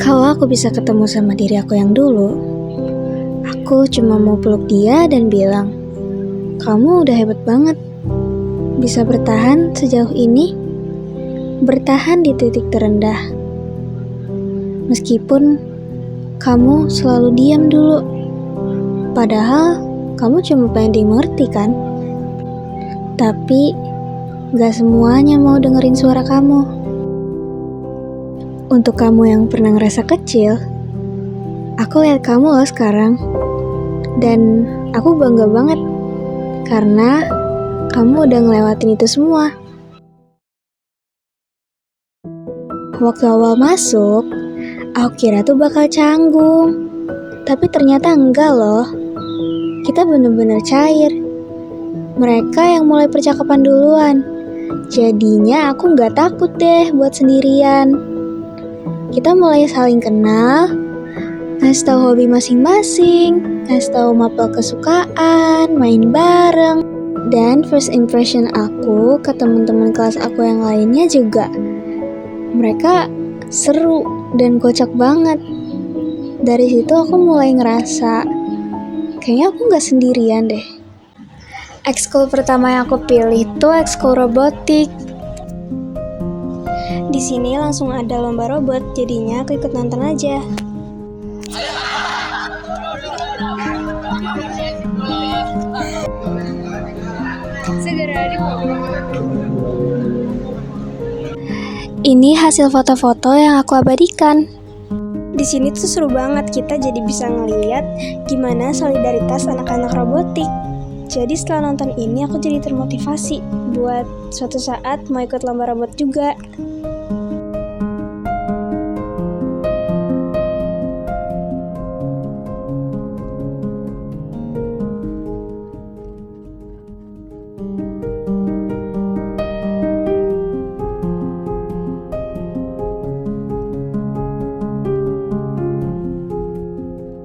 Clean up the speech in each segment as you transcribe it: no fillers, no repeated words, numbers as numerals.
Kalau aku bisa ketemu sama diri aku yang dulu, aku cuma mau peluk dia dan bilang, "Kamu udah hebat banget. Bisa bertahan sejauh ini, bertahan di titik terendah. Meskipun kamu selalu diam dulu, padahal kamu cuma pengen dimengerti kan? Tapi gak semuanya mau dengerin suara kamu. Untuk kamu yang pernah ngerasa kecil, aku lihat kamu loh sekarang. Dan aku bangga banget karena kamu udah ngelewatin itu semua. Waktu awal masuk, aku kira tuh bakal canggung. Tapi ternyata enggak loh. Kita bener-bener cair. Mereka yang mulai percakapan duluan. Jadinya aku gak takut deh buat sendirian. Kita mulai saling kenal, ngasih tahu hobi masing-masing, ngasih tahu mapel kesukaan, main bareng. Dan first impression aku ke teman-teman kelas aku yang lainnya juga. Mereka seru dan kocak banget. Dari situ aku mulai ngerasa, kayaknya aku gak sendirian deh. Ekskul pertama yang aku pilih tuh ekskul robotik. Di sini langsung ada lomba robot, jadinya aku ikut nonton aja. Ini hasil foto-foto yang aku abadikan. Di sini tuh seru banget, kita jadi bisa ngeliat gimana solidaritas anak-anak robotik. Jadi setelah nonton ini aku jadi termotivasi buat suatu saat mau ikut lomba robot juga.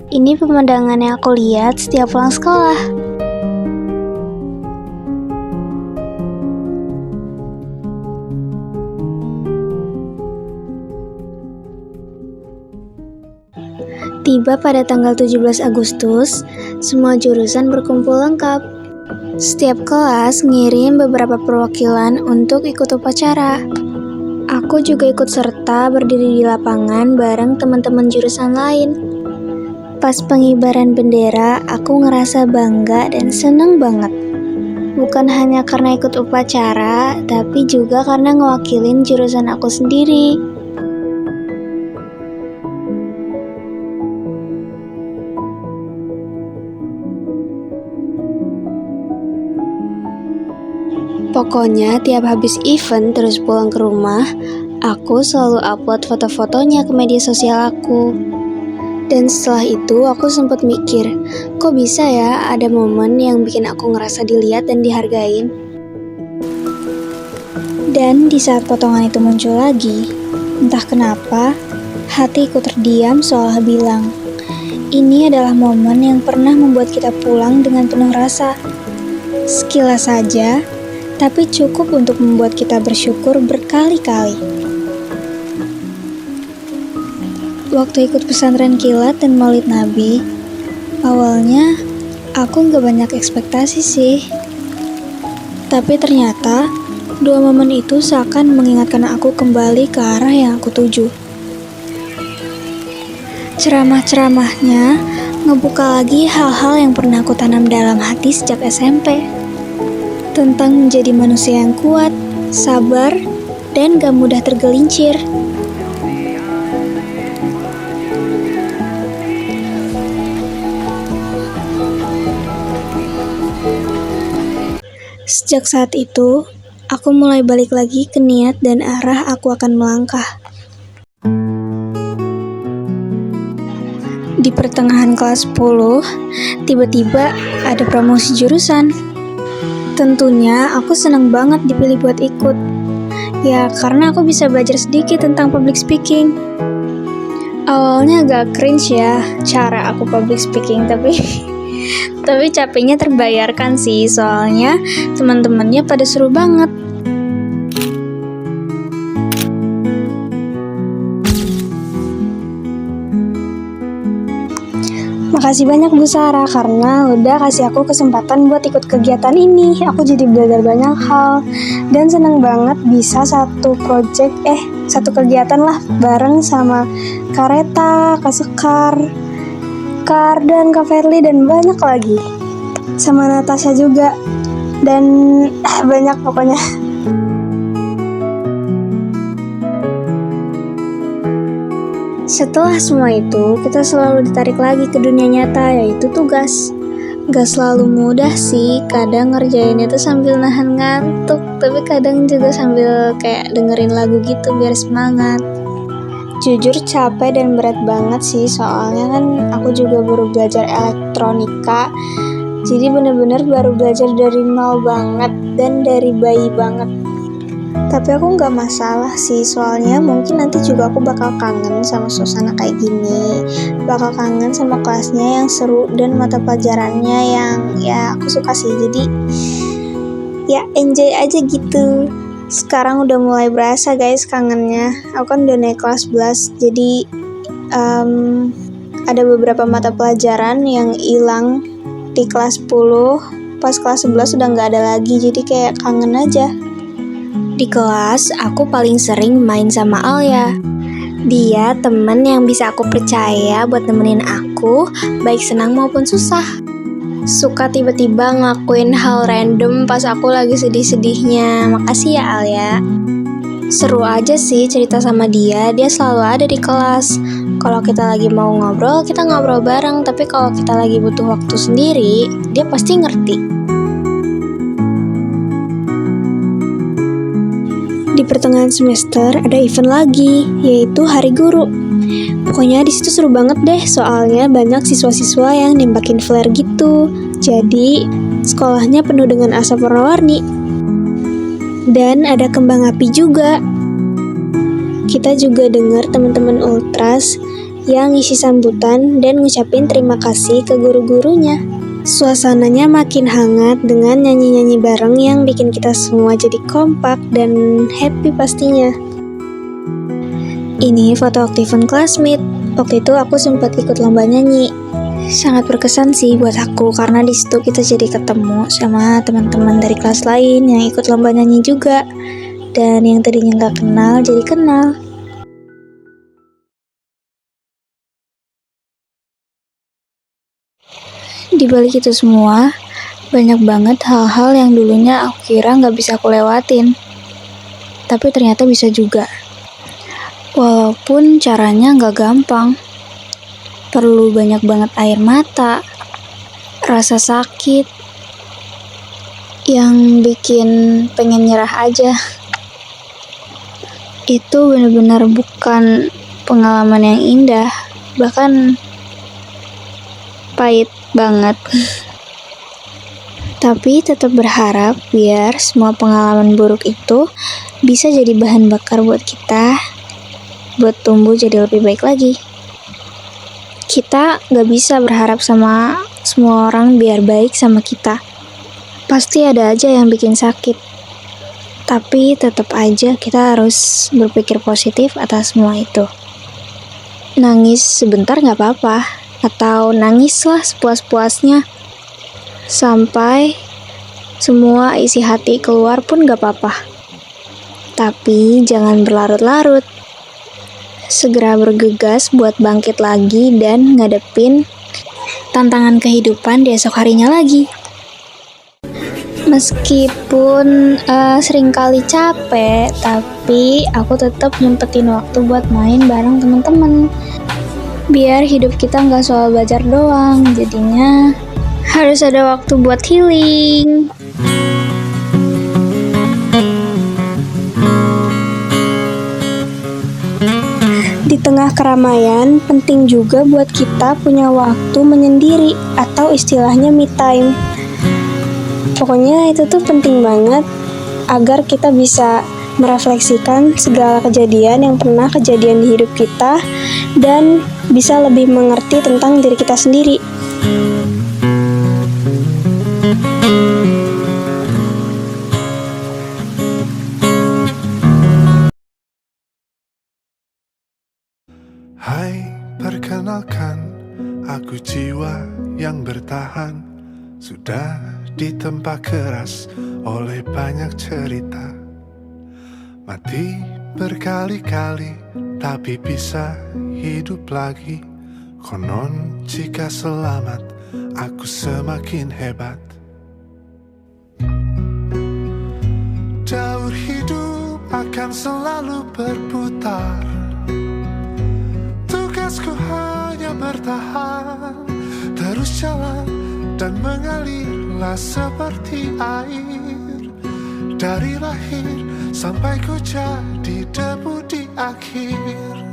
Ini pemandangan yang aku lihat setiap pulang sekolah. Tiba pada tanggal 17 Agustus, semua jurusan berkumpul lengkap. Setiap kelas ngirim beberapa perwakilan untuk ikut upacara. Aku juga ikut serta berdiri di lapangan bareng teman-teman jurusan lain. Pas pengibaran bendera, aku ngerasa bangga dan seneng banget. Bukan hanya karena ikut upacara, tapi juga karena ngewakilin jurusan aku sendiri. Pokoknya tiap habis event terus pulang ke rumah, aku selalu upload foto-fotonya ke media sosial aku. Dan setelah itu aku sempat mikir, kok bisa ya ada momen yang bikin aku ngerasa dilihat dan dihargain. Dan di saat potongan itu muncul lagi, entah kenapa, hatiku terdiam seolah bilang, ini adalah momen yang pernah membuat kita pulang dengan penuh rasa. Sekilas saja, tapi cukup untuk membuat kita bersyukur berkali-kali. Waktu ikut pesantren kilat dan maulid nabi, awalnya aku gak banyak ekspektasi sih. Tapi ternyata, dua momen itu seakan mengingatkan aku kembali ke arah yang aku tuju. Ceramah-ceramahnya ngebuka lagi hal-hal yang pernah aku tanam dalam hati sejak SMP. Tentang menjadi manusia yang kuat, sabar, dan gak mudah tergelincir. Sejak saat itu, aku mulai balik lagi ke niat dan arah aku akan melangkah. Di pertengahan kelas 10, tiba-tiba ada promosi jurusan. Tentunya aku senang banget dipilih buat ikut. Ya, karena aku bisa belajar sedikit tentang public speaking. Awalnya agak cringe ya, cara aku public speaking, tapi capeknya terbayarkan sih, soalnya teman-temannya pada seru banget. Makasih banyak Bu Sarah karena udah kasih aku kesempatan buat ikut kegiatan ini. Aku jadi belajar banyak hal dan seneng banget bisa satu kegiatan lah bareng sama Kak Reta, Kak Sekar, Kak dan Kak Ferly dan banyak lagi. Sama Natasha juga dan banyak pokoknya. Setelah semua itu, kita selalu ditarik lagi ke dunia nyata, yaitu tugas. Gak selalu mudah sih, kadang ngerjainnya tuh sambil nahan ngantuk, tapi kadang juga sambil kayak dengerin lagu gitu biar semangat. Jujur capek dan berat banget sih, soalnya kan aku juga baru belajar elektronika, jadi bener-bener baru belajar dari nol banget dan dari bayi banget. Tapi aku nggak masalah sih, soalnya mungkin nanti juga aku bakal kangen sama suasana kayak gini, bakal kangen sama kelasnya yang seru dan mata pelajarannya yang ya aku suka sih, jadi ya enjoy aja gitu. Sekarang udah mulai berasa guys kangennya, aku kan udah naik kelas 11, jadi ada beberapa mata pelajaran yang hilang di kelas 10, pas kelas 11 udah nggak ada lagi, jadi kayak kangen aja. Di kelas, aku paling sering main sama Alia. Dia temen yang bisa aku percaya buat nemenin aku, baik senang maupun susah. Suka tiba-tiba ngelakuin hal random pas aku lagi sedih-sedihnya. Makasih ya Alia. Seru aja sih cerita sama dia selalu ada di kelas. Kalau kita lagi mau ngobrol, kita ngobrol bareng. Tapi kalau kita lagi butuh waktu sendiri, dia pasti ngerti. Di pertengahan semester ada event lagi, yaitu Hari Guru. Pokoknya di situ seru banget deh, soalnya banyak siswa-siswa yang nembakin flare gitu. Jadi sekolahnya penuh dengan asap warna-warni. Dan ada kembang api juga. Kita juga dengar teman-teman ultras yang ngisi sambutan dan ngucapin terima kasih ke guru-gurunya. Suasananya makin hangat dengan nyanyi-nyanyi bareng yang bikin kita semua jadi kompak dan happy pastinya. Ini foto waktu event classmate. Waktu itu aku sempat ikut lomba nyanyi. Sangat berkesan sih buat aku karena di situ kita jadi ketemu sama teman-teman dari kelas lain yang ikut lomba nyanyi juga. Dan yang tadinya nggak kenal jadi kenal. Di balik itu semua, banyak banget hal-hal yang dulunya aku kira nggak bisa aku lewatin. Tapi ternyata bisa juga. Walaupun caranya nggak gampang. Perlu banyak banget air mata, rasa sakit, yang bikin pengen nyerah aja. Itu benar-benar bukan pengalaman yang indah, bahkan pahit banget. Tapi tetap berharap biar semua pengalaman buruk itu bisa jadi bahan bakar buat kita, buat tumbuh jadi lebih baik lagi. Kita gak bisa berharap sama semua orang biar baik sama kita. Pasti ada aja yang bikin sakit. Tapi tetap aja kita harus berpikir positif atas semua itu. Nangis sebentar gak apa-apa. Atau nangislah sepuas-puasnya. Sampai semua isi hati keluar pun gak apa-apa. Tapi jangan berlarut-larut. Segera bergegas buat bangkit lagi dan ngadepin tantangan kehidupan di esok harinya lagi. Meskipun seringkali capek, tapi aku tetap nyempetin waktu buat main bareng teman-teman. Biar hidup kita nggak soal belajar doang, jadinya harus ada waktu buat healing. Di tengah keramaian, penting juga buat kita punya waktu menyendiri atau istilahnya me time. Pokoknya itu tuh penting banget agar kita bisa merefleksikan segala kejadian yang pernah kejadian di hidup kita dan bisa lebih mengerti tentang diri kita sendiri. Hai, perkenalkan, Aku jiwa yang bertahan, sudah ditempa keras oleh banyak cerita. Mati berkali-kali, tapi bisa hidup lagi. Konon jika selamat, aku semakin hebat. Jalur hidup akan selalu berputar. Tugasku hanya bertahan, terus jalan dan mengalirlah seperti air. Dari lahir sampai ku jadi debu di akhir.